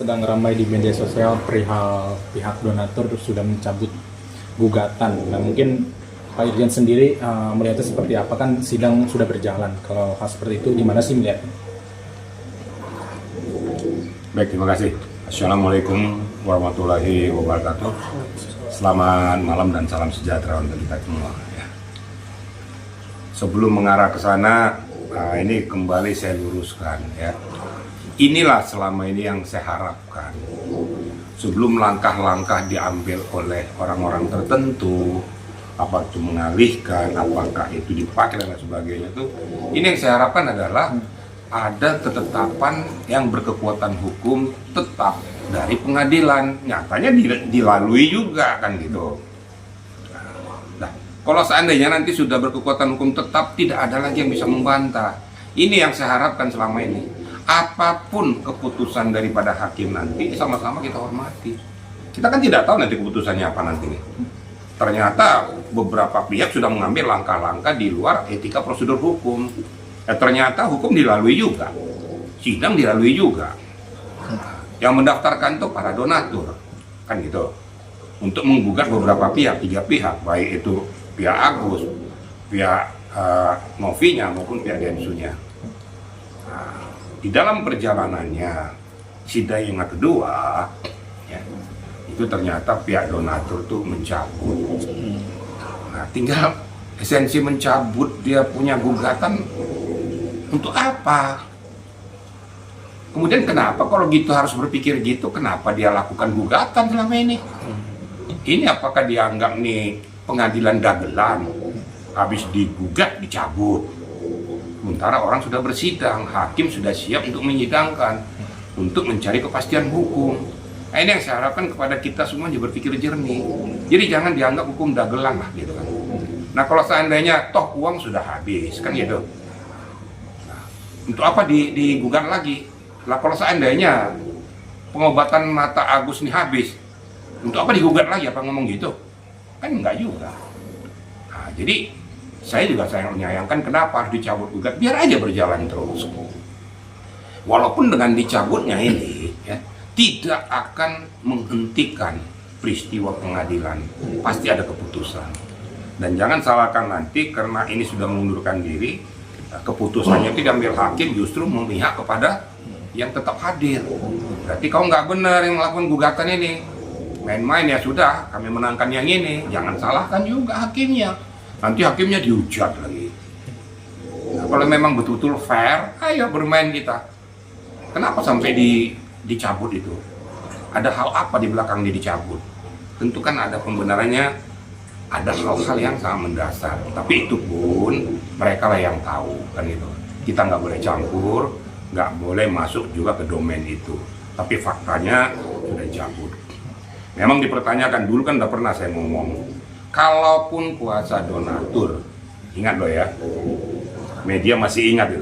Sedang ramai di media sosial perihal pihak donatur sudah mencabut gugatan. Nah, mungkin Pak Irjen sendiri melihatnya seperti apa? Kan sidang sudah berjalan. Kalau hal seperti itu gimana sih melihatnya? Baik, terima kasih. Assalamualaikum warahmatullahi wabarakatuh. Selamat malam dan salam sejahtera untuk kita semua. Ya. Sebelum mengarah ke sana, ini kembali saya luruskan ya. Inilah selama ini yang saya harapkan. Sebelum langkah-langkah diambil oleh orang-orang tertentu, apa itu mengalihkan, apakah itu dipakai dan sebagainya itu, ini yang saya harapkan adalah ada ketetapan yang berkekuatan hukum tetap dari pengadilan. Nyatanya dilalui juga kan gitu. Nah, kalau seandainya nanti sudah berkekuatan hukum tetap, tidak ada lagi yang bisa membantah. Ini yang saya harapkan selama ini. Apapun keputusan daripada hakim nanti, sama-sama kita hormati. Kita kan tidak tahu nanti keputusannya apa nanti nih. Ternyata beberapa pihak sudah mengambil langkah-langkah di luar etika prosedur hukum. Ternyata hukum dilalui juga, sidang dilalui juga. Yang mendaftarkan itu para donatur, kan gitu. Untuk menggugat beberapa pihak, 3 pihak, baik itu pihak Agus, pihak Novinya maupun pihak Densunya. Di dalam perjalanannya sidang yang kedua, ya, itu ternyata pihak donatur tuh mencabut. Nah, tinggal esensi mencabut dia punya gugatan untuk apa? Kemudian kenapa kalau gitu harus berpikir gitu? Kenapa dia lakukan gugatan selama ini? Ini apakah dianggap nih pengadilan dagelan? Habis digugat dicabut. Sementara orang sudah bersidang, hakim sudah siap untuk menyidangkan, untuk mencari kepastian hukum. Nah, ini yang saya harapkan kepada kita semua berpikir jernih. Jadi jangan dianggap hukum dagelan lah gitu kan. Nah, kalau seandainya toh uang sudah habis kan gitu. Nah, untuk apa digugat lagi? Lah kalau seandainya pengobatan mata Agus ini habis, untuk apa digugat lagi? Apa ngomong gitu? Kan enggak juga. Nah, jadi saya juga sangat menyayangkan kenapa harus dicabut gugat, biar aja berjalan terus. Walaupun dengan dicabutnya ini ya, tidak akan menghentikan peristiwa pengadilan, pasti ada keputusan. Dan jangan salahkan nanti karena ini sudah mengundurkan diri, keputusannya itu diambil hakim justru memihak kepada yang tetap hadir. Berarti kau nggak benar yang melakukan gugatan ini, main-main ya sudah, kami menangkan yang ini, jangan salahkan juga hakimnya. Nanti hakimnya dihujat lagi. Nah, kalau memang betul-betul fair, ayo bermain kita. Kenapa sampai dicabut itu? Ada hal apa di belakang dia dicabut? Tentu kan ada pembenarannya, ada hal-hal yang sangat mendasar. Tapi itu pun mereka lah yang tahu, kan gitu. Kita nggak boleh campur, nggak boleh masuk juga ke domain itu. Tapi faktanya sudah dicabut. Memang dipertanyakan, dulu kan udah pernah saya ngomong, kalaupun kuasa donatur, ingat loh ya, media masih ingat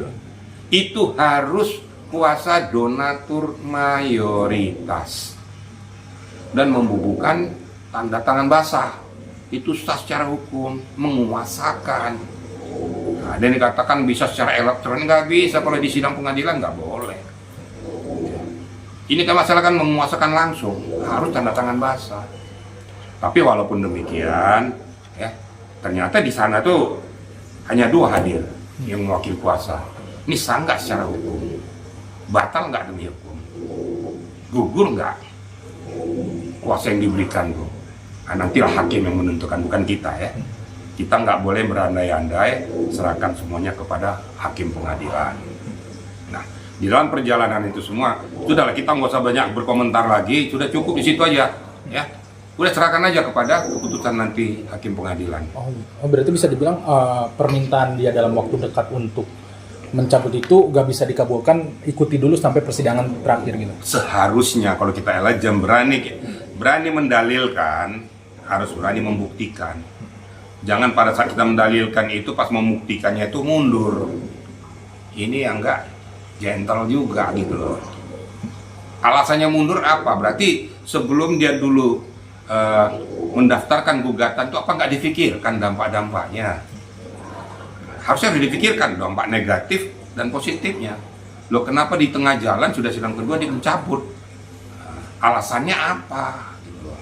itu harus kuasa donatur mayoritas dan membubuhkan tanda tangan basah. Itu sah secara hukum, menguasakan. Nah, dan dikatakan bisa secara elektronik, nggak bisa. Kalau di sidang pengadilan nggak boleh. Ini kan masalah kan menguasakan langsung, harus tanda tangan basah. Tapi walaupun demikian, ya ternyata di sana tuh hanya 2 hadir yang mewakili kuasa. Ini sah nggak secara hukum? Batal nggak demi hukum? Gugur nggak kuasa yang diberikan tuh? Nah, nantilah hakim yang menentukan, bukan kita ya. Kita nggak boleh berandai-andai, serahkan semuanya kepada hakim pengadilan. Nah, di dalam perjalanan itu semua, sudahlah kita nggak usah banyak berkomentar lagi, sudah cukup di situ aja, ya. Udah serahkan aja kepada keputusan nanti hakim pengadilan. Oh, berarti bisa dibilang permintaan dia dalam waktu dekat untuk mencabut itu gak bisa dikabulkan, ikuti dulu sampai persidangan terakhir gitu. Seharusnya kalau kita elajam berani mendalilkan, harus berani membuktikan. Jangan pada saat kita mendalilkan itu pas membuktikannya itu mundur. Ini yang enggak gentle juga gitu loh. Alasannya mundur apa? Berarti sebelum dia dulu mendaftarkan gugatan itu apa nggak difikirkan dampak-dampaknya? Harusnya harus dipikirkan dampak negatif dan positifnya. Loh, kenapa di tengah jalan sudah sidang kedua dia mencabut? alasannya apa gitu loh.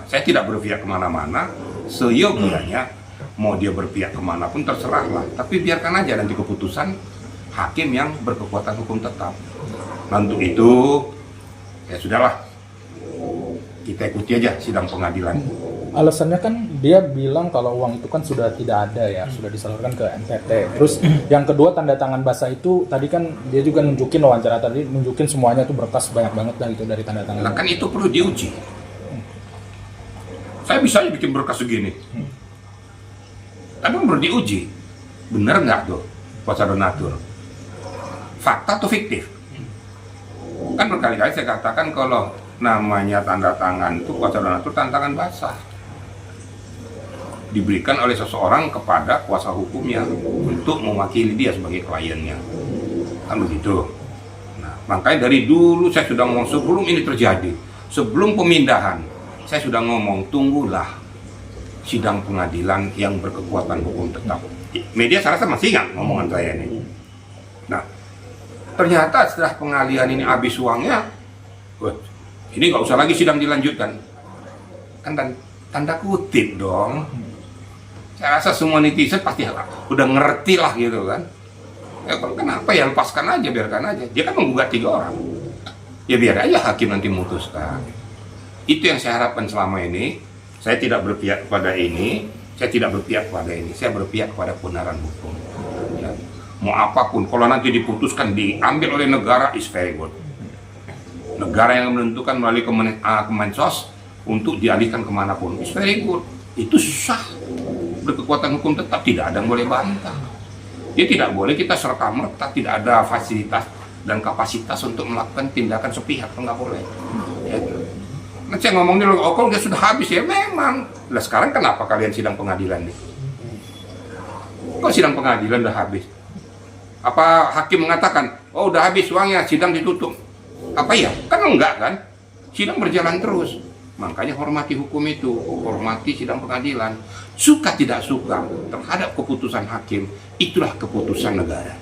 Saya tidak berpihak kemana-mana, seyogianya mau dia berpihak kemana pun terserahlah, tapi biarkan aja nanti keputusan hakim yang berkekuatan hukum tetap. Nah, untuk itu ya sudahlah, kita ikuti aja sidang pengadilan. Alasannya kan dia bilang kalau uang itu kan sudah tidak ada ya, sudah disalurkan ke NPT. Terus yang kedua, tanda tangan basah itu tadi kan dia juga nunjukin, wawancara tadi nunjukin semuanya tuh berkas banyak banget lah itu dari tanda tangan. Nah kan itu perlu diuji. Saya bisa aja bikin berkas segini, tapi perlu diuji, bener nggak tuh kuasa donatur, fakta atau fiktif? Kan berkali-kali saya katakan kalau namanya tanda tangan itu kuasa donatur, tanda tangan basah diberikan oleh seseorang kepada kuasa hukumnya untuk mewakili dia sebagai kliennya, kan begitu. Nah, makanya dari dulu saya sudah ngomong sebelum ini terjadi, sebelum pemindahan, saya sudah ngomong tunggulah sidang pengadilan yang berkekuatan hukum tetap. Media saya rasa masih ingat ngomongan saya ini. Nah, ternyata setelah pengalihan ini habis uangnya, ini nggak usah lagi sidang dilanjutkan, kan tanda kutip dong. Saya rasa semua netizen pasti udah ngerti lah gitu kan. Ya, kenapa ya, lepaskan aja, biarkan aja. Dia kan menggugat 3 orang. Ya biar aja hakim nanti memutuskan. Itu yang saya harapkan selama ini. Saya tidak berpihak kepada ini, saya tidak berpihak kepada ini. Saya berpihak kepada kebenaran hukum. Ya. Mau apapun, kalau nanti diputuskan diambil oleh negara, is very good. Negara yang menentukan melalui Kemensos untuk dialihkan kemanapun, is very good. Itu sah. Berkekuatan hukum tetap, tidak ada yang boleh bantah. Dia tidak boleh kita serta-merta tidak ada fasilitas dan kapasitas untuk melakukan tindakan sepihak, nggak boleh. Ya. Nah, saya ngomong dulu, oh kalau dia sudah habis ya memang. Nah sekarang kenapa kalian sidang pengadilan nih? Kok sidang pengadilan udah habis? Apa hakim mengatakan, oh udah habis uangnya, sidang ditutup? Apa ya? Kan enggak kan? Sidang berjalan terus. Makanya hormati hukum itu, hormati sidang pengadilan. Suka tidak suka terhadap keputusan hakim, itulah keputusan negara.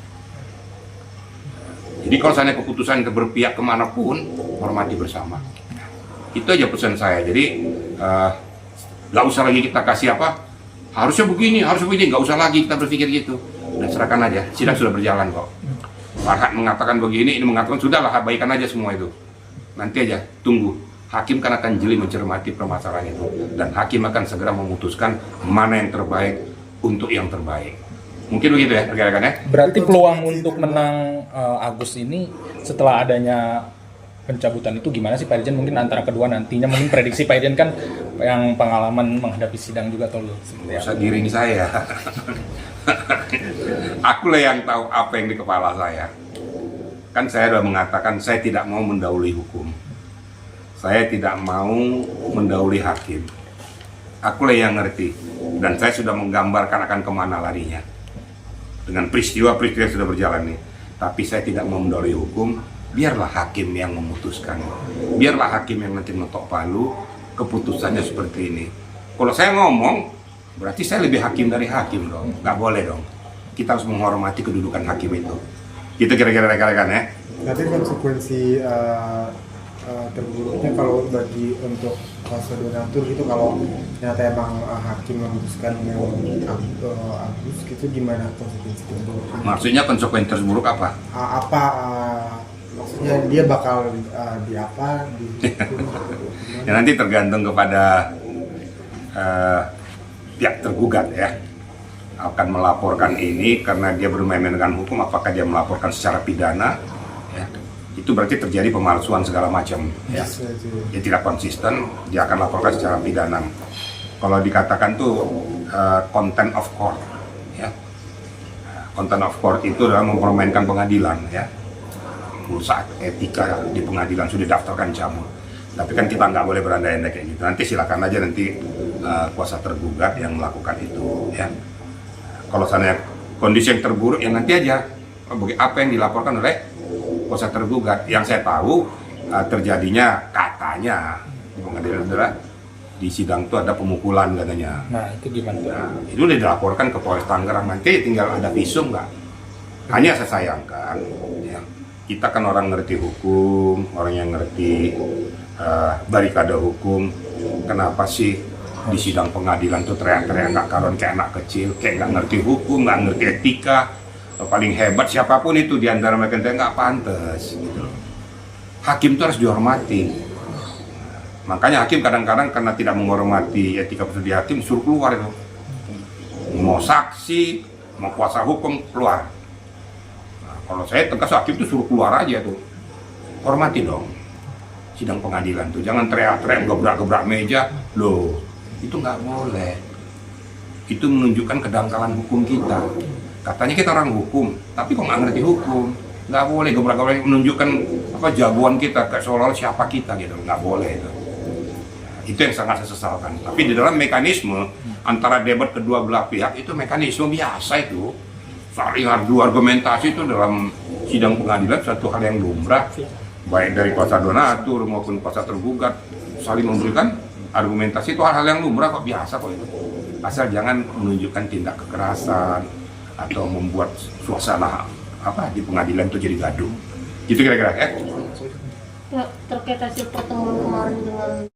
Jadi kalau saya keputusan berpihak kemanapun, hormati bersama. Itu aja pesan saya. Jadi nggak usah lagi kita kasih apa, harusnya begini, nggak usah lagi kita berpikir gitu. Dan serahkan aja, sidang sudah berjalan kok. Farhad mengatakan begini, ini mengatakan sudahlah, abaikan aja semua itu. Nanti aja tunggu. Hakim kan akan jeli mencermati permasalahan itu, dan hakim akan segera memutuskan mana yang terbaik untuk yang terbaik. Mungkin begitu ya rekan-rekan. Berarti peluang untuk menang Agus ini setelah adanya pencabutan itu gimana sih Pak Irjen? Mungkin antara kedua nantinya, mungkin prediksi Pak Irjen kan yang pengalaman menghadapi sidang juga atau seperti apa? Usah giring saya. Akulah yang tahu apa yang di kepala saya. Kan saya sudah mengatakan saya tidak mau mendahului hukum. Saya tidak mau mendahului hakim. Akulah yang ngerti. Dan saya sudah menggambarkan akan kemana larinya. Dengan peristiwa-peristiwa yang sudah berjalan nih. Tapi saya tidak mau mendahului hukum. Biarlah hakim yang memutuskan. Biarlah hakim yang nanti ngetok palu. Keputusannya seperti ini. Kalau saya ngomong, berarti saya lebih hakim dari hakim dong. Nggak boleh dong. Kita harus menghormati kedudukan hakim itu. Gitu kira-kira rekan-rekan ya. Nanti konsekuensi terburuknya kalau bagi untuk kuasa donatur gitu, kalau ternyata emang hakim memutuskan Agus gitu, gimana konsekuensi terburuk? Maksudnya konsekuensi terburuk apa? Maksudnya dia bakal Ya nanti tergantung kepada pihak tergugat ya, akan melaporkan ini karena dia bermain dengan hukum. Apakah dia melaporkan secara pidana ya, itu berarti terjadi pemalsuan segala macam ya. Dia tidak konsisten, dia akan laporkan secara pidana. Kalau dikatakan tuh contempt of court ya, contempt of court itu adalah mempermainkan pengadilan ya. Saat etika di pengadilan sudah daftarkan jamu, tapi kan kita nggak boleh berandai-andai kayak gitu. Nanti silakan aja nanti kuasa tergugat yang melakukan itu ya. Kalau sana kondisi yang terburuk ya nanti aja apa yang dilaporkan oleh kuasa tergugat. Yang saya tahu terjadinya katanya di pengadilan adalah di sidang itu ada pemukulan katanya. Nah itu gimana? Nah, itu udah dilaporkan ke Polres Tangerang, nanti tinggal ada visum nggak? Hanya saya sayangkan ya, kita kan orang ngerti hukum, orang yang ngerti barikade hukum. Kenapa sih di sidang pengadilan tuh teriak-teriak nggak karuan kayak anak kecil, kayak nggak ngerti hukum, nggak ngerti etika. Paling hebat siapapun itu di antara mereka nggak pantas gitu. Hakim itu harus dihormati. Makanya hakim kadang-kadang karena tidak menghormati etika prosedur hakim suruh keluar itu. Mau saksi, mau kuasa hukum keluar. Nah, kalau saya tegas hakim itu suruh keluar aja tuh. Hormati dong sidang pengadilan tuh. Jangan teriak-teriak gebrak-gebrak meja. Loh, itu nggak boleh. Itu menunjukkan kedangkalan hukum kita. Katanya kita orang hukum, tapi kok nggak ngerti hukum. Nggak boleh gebrak-gebrak menunjukkan apa jagoan kita, kayak seolah-olah siapa kita gitu. Nggak boleh itu. Itu yang sangat saya sesalkan. Tapi di dalam mekanisme antara debat kedua belah pihak itu mekanisme biasa itu. Saling adu argumentasi itu dalam sidang pengadilan satu hal yang lumrah. Baik dari kuasa donatur maupun kuasa tergugat saling memberikan argumentasi itu hal-hal yang lumrah kok, biasa kok itu. Asal jangan menunjukkan tindak kekerasan atau membuat suasana apa di pengadilan itu jadi gaduh. Gitu kira-kira ya. Terkait hasil pertemuan kemarin dengan